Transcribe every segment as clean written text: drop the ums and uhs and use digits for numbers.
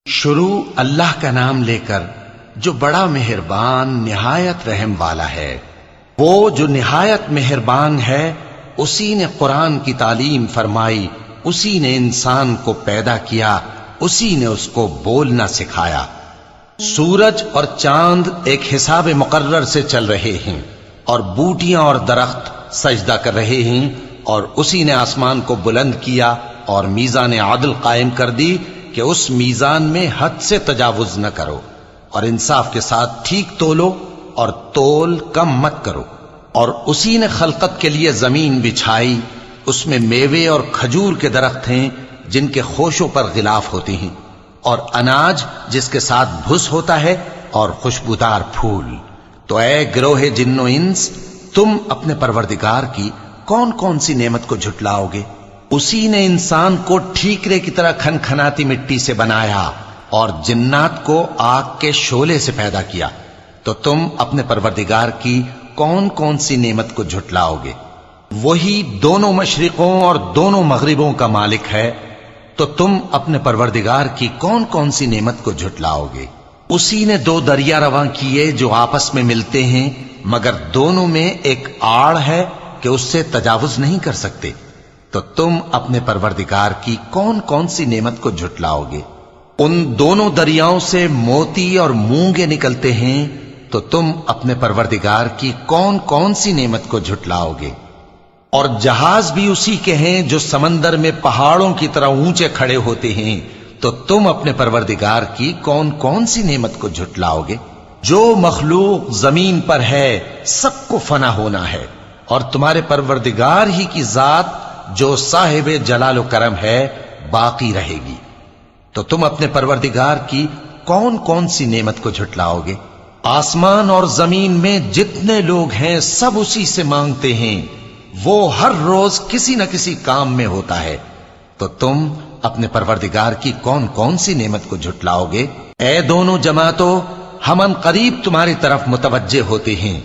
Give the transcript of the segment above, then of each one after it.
شروع اللہ کا نام لے کر جو بڑا مہربان نہایت رحم والا ہے۔ وہ جو نہایت مہربان ہے اسی نے قرآن کی تعلیم فرمائی، اسی نے انسان کو پیدا کیا، اسی نے اس کو بولنا سکھایا۔ سورج اور چاند ایک حساب مقرر سے چل رہے ہیں اور بوٹیاں اور درخت سجدہ کر رہے ہیں، اور اسی نے آسمان کو بلند کیا اور میزان عدل قائم کر دی کہ اس میزان میں حد سے تجاوز نہ کرو، اور انصاف کے ساتھ ٹھیک تولو اور تول کم مت کرو۔ اور اسی نے خلقت کے لیے زمین بچھائی، اس میں میوے اور کھجور کے درخت ہیں جن کے خوشوں پر غلاف ہوتے ہیں، اور اناج جس کے ساتھ بھس ہوتا ہے، اور خوشبودار پھول۔ تو اے گروہ جن و انس، تم اپنے پروردگار کی کون کون سی نعمت کو جھٹلاؤ گے؟ اسی نے انسان کو ٹھیکرے کی طرح کھنکھناتی مٹی سے بنایا اور جنات کو آگ کے شعلے سے پیدا کیا، تو تم اپنے پروردگار کی کون کون سی نعمت کو جھٹلاؤ گے؟ وہی دونوں مشرقوں اور دونوں مغربوں کا مالک ہے، تو تم اپنے پروردگار کی کون کون سی نعمت کو جھٹلاؤ گے؟ اسی نے دو دریا رواں کیے جو آپس میں ملتے ہیں، مگر دونوں میں ایک آڑ ہے کہ اس سے تجاوز نہیں کر سکتے، تو تم اپنے پروردگار کی کون کون سی نعمت کو جھٹلاؤ گے؟ ان دونوں دریاؤں سے موتی اور مونگے نکلتے ہیں، تو تم اپنے پروردگار کی کون کون سی نعمت کو جھٹلاؤ گے؟ اور جہاز بھی اسی کے ہیں جو سمندر میں پہاڑوں کی طرح اونچے کھڑے ہوتے ہیں، تو تم اپنے پروردگار کی کون کون سی نعمت کو جھٹلاؤ گے؟ جو مخلوق زمین پر ہے سب کو فنا ہونا ہے، اور تمہارے پروردگار ہی کی ذات جو صاحب جلال و کرم ہے باقی رہے گی۔ تو تم اپنے پروردگار کی کون کون سی نعمت کو جھٹلاؤ گے؟ آسمان اور زمین میں جتنے لوگ ہیں سب اسی سے مانگتے ہیں، وہ ہر روز کسی نہ کسی کام میں ہوتا ہے، تو تم اپنے پروردگار کی کون کون سی نعمت کو جھٹلاؤ گے؟ اے دونوں جماعتوں، ہم ان قریب تمہاری طرف متوجہ ہوتے ہیں،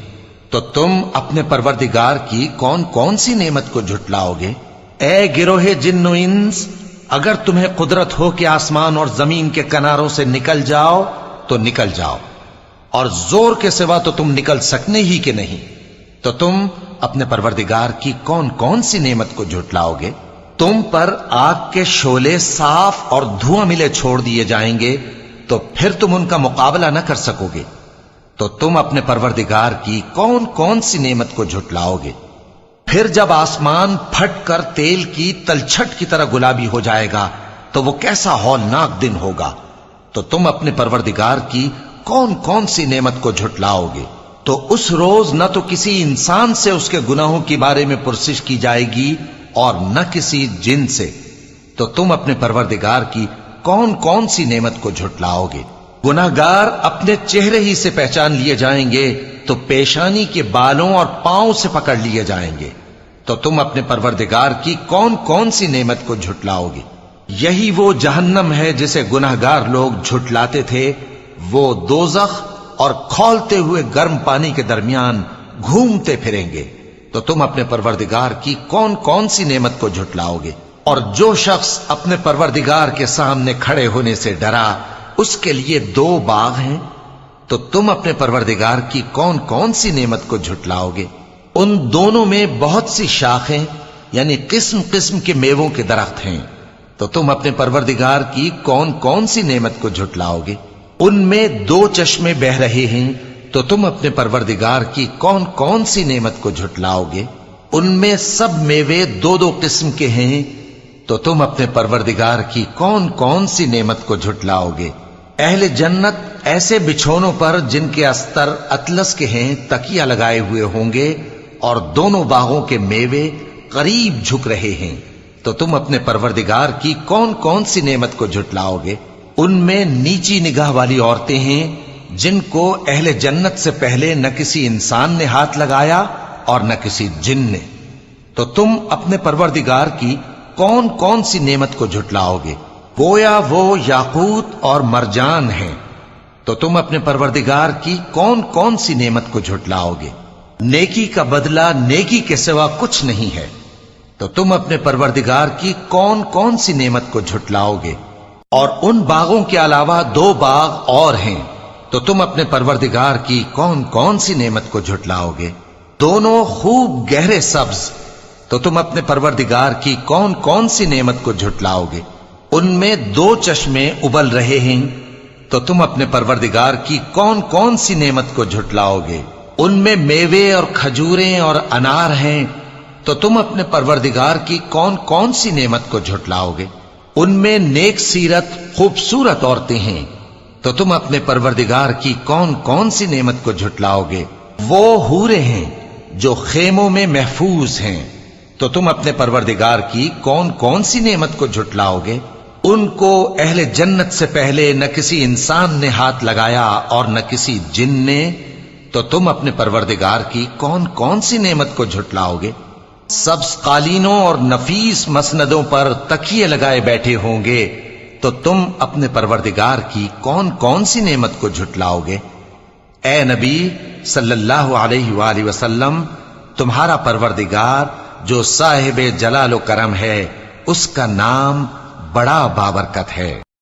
تو تم اپنے پروردگار کی کون کون سی نعمت کو جھٹلاؤ گے؟ اے گروہ جن و انس، اگر تمہیں قدرت ہو کہ آسمان اور زمین کے کناروں سے نکل جاؤ تو نکل جاؤ، اور زور کے سوا تو تم نکل سکنے ہی کہ نہیں، تو تم اپنے پروردگار کی کون کون سی نعمت کو جھٹلاؤ گے؟ تم پر آگ کے شعلے صاف اور دھواں ملے چھوڑ دیے جائیں گے، تو پھر تم ان کا مقابلہ نہ کر سکو گے، تو تم اپنے پروردگار کی کون کون سی نعمت کو جھٹلاؤ گے؟ پھر جب آسمان پھٹ کر تیل کی تلچھٹ کی طرح گلابی ہو جائے گا تو وہ کیسا ہولناک دن ہوگا، تو تم اپنے پروردگار کی کون کون سی نعمت کو جھٹلاؤ گے؟ تو اس روز نہ تو کسی انسان سے اس کے گناہوں کے بارے میں پرسش کی جائے گی اور نہ کسی جن سے، تو تم اپنے پروردگار کی کون کون سی نعمت کو جھٹلاؤ گے؟ گناہگار اپنے چہرے ہی سے پہچان لیے جائیں گے تو پیشانی کے بالوں اور پاؤں سے پکڑ لیے جائیں گے، تو تم اپنے پروردگار کی کون کون سی نعمت کو جھٹلاؤ گے؟ یہی وہ جہنم ہے جسے گناہگار لوگ جھٹلاتے تھے، وہ دوزخ اور کھولتے ہوئے گرم پانی کے درمیان گھومتے پھریں گے، تو تم اپنے پروردگار کی کون کون سی نعمت کو جھٹلاؤ گے؟ اور جو شخص اپنے پروردگار کے سامنے کھڑے ہونے سے ڈرا، اس کے لیے دو باغ ہیں، تو تم اپنے پروردگار کی کون کون سی نعمت کو جھٹلاؤ گے؟ ان دونوں میں بہت سی شاخیں یعنی قسم قسم کے میووں کے درخت ہیں، تو تم اپنے پروردگار کی کون کون سی نعمت کو جھٹلاؤ گے؟ ان میں دو چشمے بہ رہے ہیں، تو تم اپنے پروردگار کی کون کون سی نعمت کو جھٹلاؤ گے؟ ان میں سب میوے دو دو قسم کے ہیں، تو تم اپنے پروردگار کی کون کون سی نعمت کو جھٹلاؤ گے؟ اہل جنت ایسے بچھونوں پر جن کے استر اطلس کے ہیں تکیہ لگائے ہوئے ہوں گے، اور دونوں باغوں کے میوے قریب جھک رہے ہیں، تو تم اپنے پروردگار کی کون کون سی نعمت کو جھٹلاؤ گے؟ ان میں نیچی نگاہ والی عورتیں ہیں جن کو اہل جنت سے پہلے نہ کسی انسان نے ہاتھ لگایا اور نہ کسی جن نے، تو تم اپنے پروردگار کی کون کون سی نعمت کو جھٹلاؤ گے؟ گویا وہ یاقوت اور مرجان ہیں، تو تم اپنے پروردگار کی کون کون سی نعمت کو جھٹلاؤ گے؟ نیکی کا بدلہ نیکی کے سوا کچھ نہیں ہے، تو تم اپنے پروردگار کی کون کون سی نعمت کو جھٹلاؤ گے؟ اور ان باغوں کے علاوہ 2 باغ اور ہیں، تو تم اپنے پروردگار کی کون کون سی نعمت کو جھٹلاؤ گے؟ دونوں خوب گہرے سبز، تو تم اپنے پروردگار کی کون کون سی نعمت کو جھٹلاؤ گے؟ ان میں 2 چشمے ابل رہے ہیں، تو تم اپنے پروردگار کی کون کون سی نعمت کو جھٹلاؤ گے؟ ان میں میوے اور کھجوریں اور انار ہیں، تو تم اپنے پروردگار کی کون کون سی نعمت کو جھٹلاؤ گے؟ ان میں نیک سیرت خوبصورت عورتیں ہیں، تو تم اپنے پروردگار کی کون کون سی نعمت کو جھٹلاؤ گے؟ وہ حوریں ہیں جو خیموں میں محفوظ ہیں، تو تم اپنے پروردگار کی کون کون سی نعمت کو جھٹلاؤ گے؟ ان کو اہل جنت سے پہلے نہ کسی انسان نے ہاتھ لگایا اور نہ کسی جن نے، تو تم اپنے پروردگار کی کون کون سی نعمت کو جھٹلاؤ گے؟ سبز قالینوں اور نفیس مسندوں پر تکیے لگائے بیٹھے ہوں گے، تو تم اپنے پروردگار کی کون کون سی نعمت کو جھٹلاؤ گے؟ اے نبی صلی اللہ علیہ وآلہ وسلم، تمہارا پروردگار جو صاحب جلال و کرم ہے، اس کا نام بڑا بابرکت ہے۔